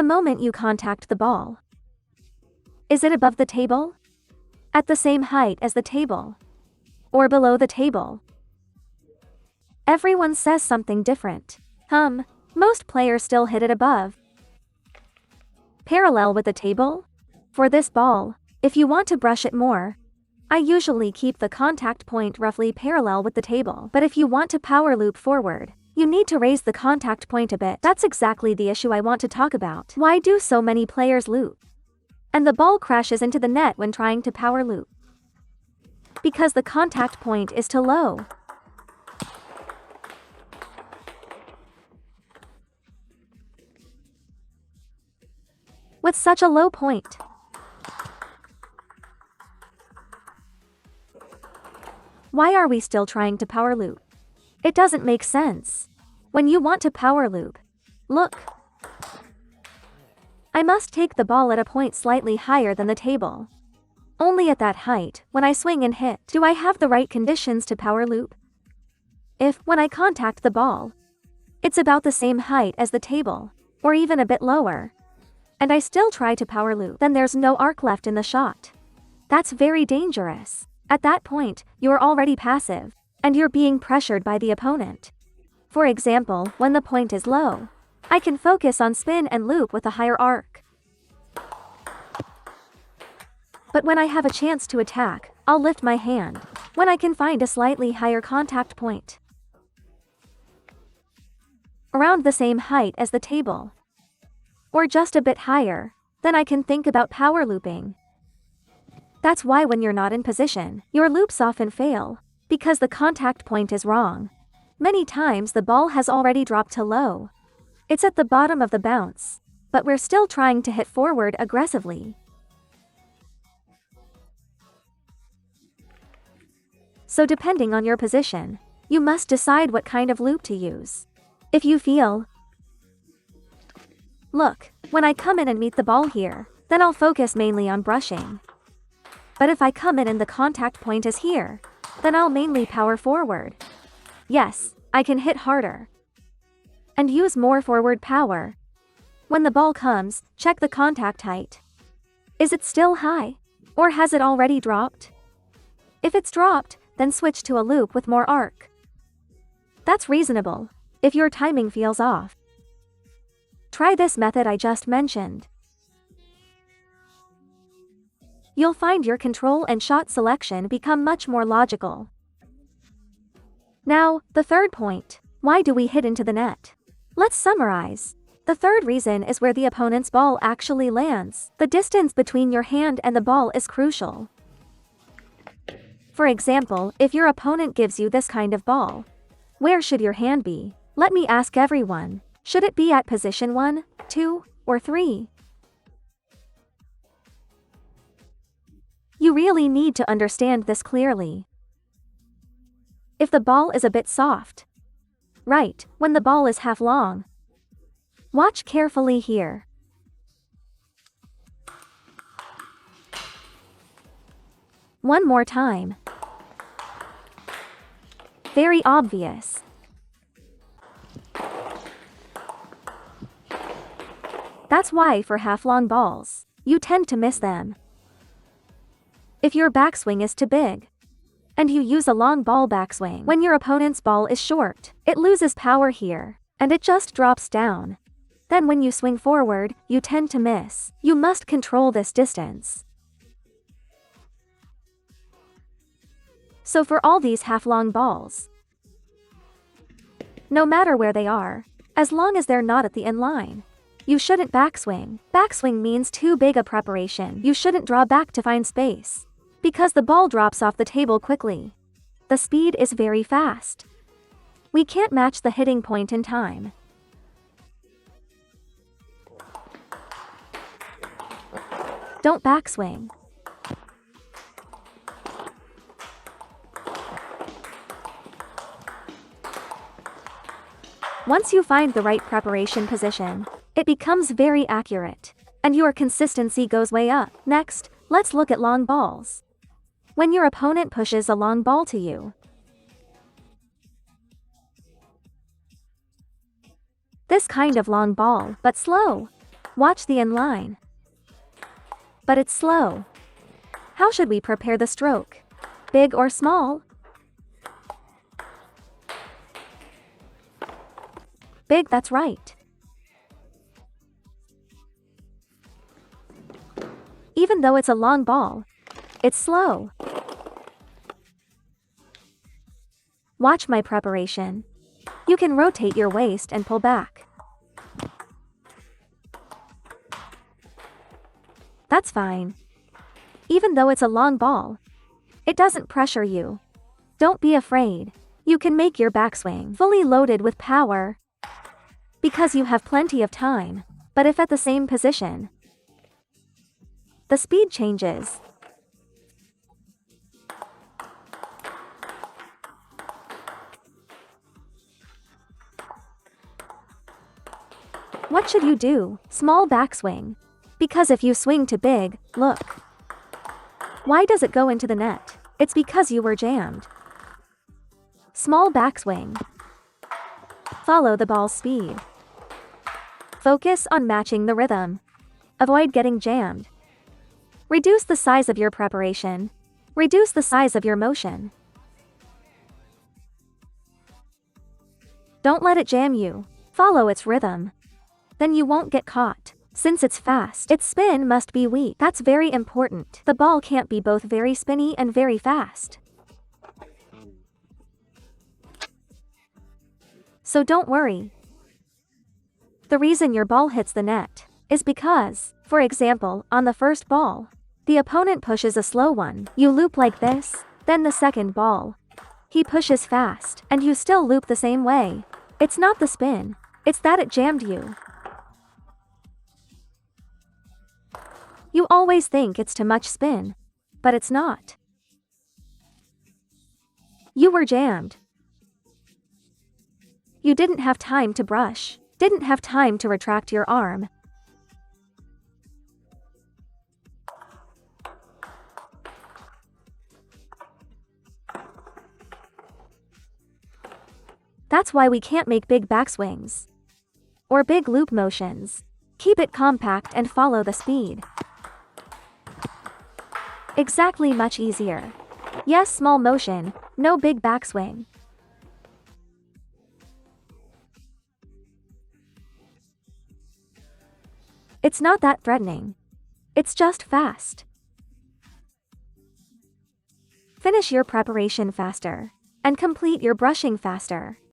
the moment you contact the ball. Is it above the table? At the same height as the table? Or below the table? Everyone says something different. Most players still hit it above. Parallel with the table? For this ball, if you want to brush it more, I usually keep the contact point roughly parallel with the table. But if you want to power loop forward, you need to raise the contact point a bit. That's exactly the issue I want to talk about. Why do so many players loop? And the ball crashes into the net when trying to power loop? Because the contact point is too low. With such a low point, why are we still trying to power loop? It doesn't make sense. When you want to power loop, look. I must take the ball at a point slightly higher than the table. Only at that height, when I swing and hit, do I have the right conditions to power loop? If, when I contact the ball, it's about the same height as the table, or even a bit lower, and I still try to power loop, then there's no arc left in the shot. That's very dangerous. At that point, you're already passive, and you're being pressured by the opponent. For example, when the point is low, I can focus on spin and loop with a higher arc. But when I have a chance to attack, I'll lift my hand, when I can find a slightly higher contact point. Around the same height as the table. Or just a bit higher, then I can think about power looping. That's why when you're not in position, your loops often fail, because the contact point is wrong. Many times the ball has already dropped to low. It's at the bottom of the bounce, but we're still trying to hit forward aggressively. So depending on your position, you must decide what kind of loop to use. If you feel, look, when I come in and meet the ball here, then I'll focus mainly on brushing. But if I come in and the contact point is here, then I'll mainly power forward. Yes, I can hit harder and use more forward power. When the ball comes, check the contact height. Is it still high? Or has it already dropped? If it's dropped, then switch to a loop with more arc. That's reasonable, if your timing feels off. Try this method I just mentioned. You'll find your control and shot selection become much more logical. Now, the third point. Why do we hit into the net? Let's summarize. The third reason is where the opponent's ball actually lands. The distance between your hand and the ball is crucial. For example, if your opponent gives you this kind of ball, where should your hand be? Let me ask everyone. Should it be at position 1, 2, or 3? You really need to understand this clearly. If the ball is a bit soft, right, when the ball is half long, watch carefully here. One more time. Very obvious. That's why for half-long balls, you tend to miss them. If your backswing is too big, and you use a long ball backswing when your opponent's ball is short, it loses power here, and it just drops down. Then when you swing forward, you tend to miss. You must control this distance. So for all these half-long balls, no matter where they are, as long as they're not at the end line, you shouldn't backswing. Backswing means too big a preparation. You shouldn't draw back to find space, because the ball drops off the table quickly. The speed is very fast. We can't match the hitting point in time. Don't backswing. Once you find the right preparation position, it becomes very accurate, and your consistency goes way up. Next, let's look at long balls. When your opponent pushes a long ball to you, this kind of long ball, but slow, Watch the end line. But it's slow. How should we prepare the stroke? Big or small? Big, that's right. Even though it's a long ball, it's slow. Watch my preparation. You can rotate your waist and pull back. That's fine. Even though it's a long ball, it doesn't pressure you. Don't be afraid. You can make your backswing fully loaded with power because you have plenty of time. But if at the same position, the speed changes. What should you do? Small backswing. Because if you swing too big, look. Why does it go into the net? It's because you were jammed. Small backswing. Follow the ball's speed. Focus on matching the rhythm. Avoid getting jammed. Reduce the size of your preparation. Reduce the size of your motion. Don't let it jam you. Follow its rhythm. Then you won't get caught. Since it's fast, its spin must be weak. That's very important. The ball can't be both very spinny and very fast. So don't worry. The reason your ball hits the net is because, for example, on the first ball, the opponent pushes a slow one. You loop like this, then the second ball, he pushes fast, and you still loop the same way. It's not the spin, it's that it jammed you. You always think it's too much spin, but it's not. You were jammed. You didn't have time to brush, didn't have time to retract your arm. That's why we can't make big backswings or big loop motions. Keep it compact and follow the speed. Exactly, much easier. Yes, small motion, no big backswing. It's not that threatening. It's just fast. Finish your preparation faster and complete your brushing faster.